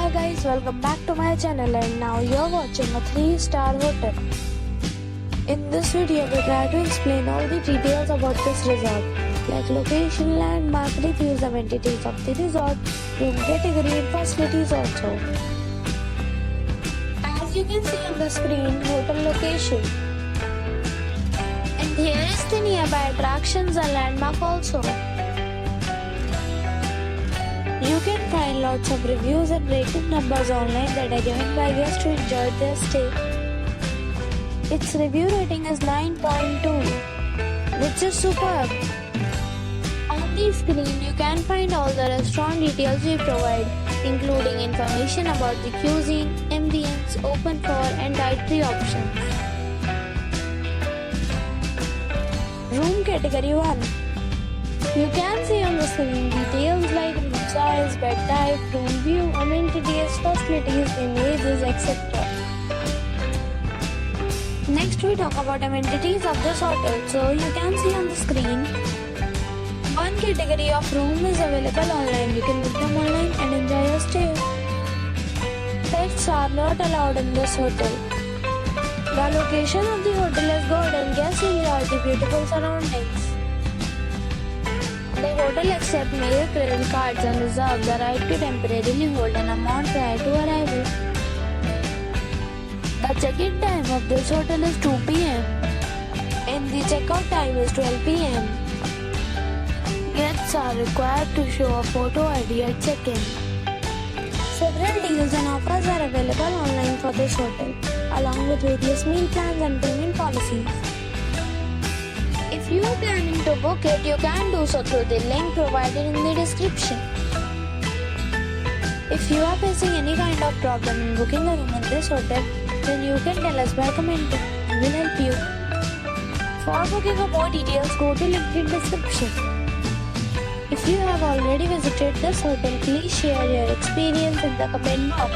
Hi guys, welcome back to my channel and now you're watching a 3-star hotel. In this video, we try to explain all the details about this resort, like location, landmark, reviews, amenities of the resort, room category and facilities also. As you can see on the screen, hotel location. And here is the nearby attractions and landmark also. You can find lots of reviews and rating numbers online that are given by guests to enjoy their stay. Its review rating is 9.2, which is superb. On the screen, you can find all the restaurant details we provide, including information about the cuisine, ambience, open for and dietary options. Room category 1. You can see on the screen details like room size, bed type, room view, amenities, facilities, images, etc. Next we talk about amenities of this hotel. So you can see on the screen, one category of room is available online. You can book them online and enjoy your stay. Pets are not allowed in this hotel. The location of the hotel is good and guests enjoy the beautiful surroundings. The hotel accepts major credit cards and reserves the right to temporarily hold an amount prior to arrival. The check-in time of this hotel is 2 p.m. and the check-out time is 12 p.m. Guests are required to show a photo ID at check-in. Several deals and offers are available online for this hotel, along with various meal plans and payment policies. If you are planning to book it, you can do so through the link provided in the description. If you are facing any kind of problem in booking a room in this hotel, then you can tell us by commenting and we'll help you. For booking or more details, go to link in description. If you have already visited this hotel, please share your experience in the comment box.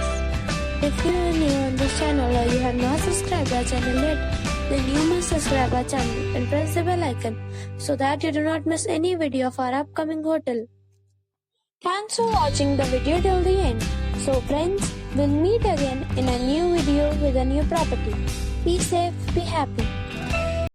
If you are new on this channel or you have not subscribed our channel yet, then you must subscribe our channel and press the bell icon so that you do not miss any video of our upcoming hotel. Thanks for watching the video till the end. So friends, we'll meet again in a new video with a new property. Be safe, be happy.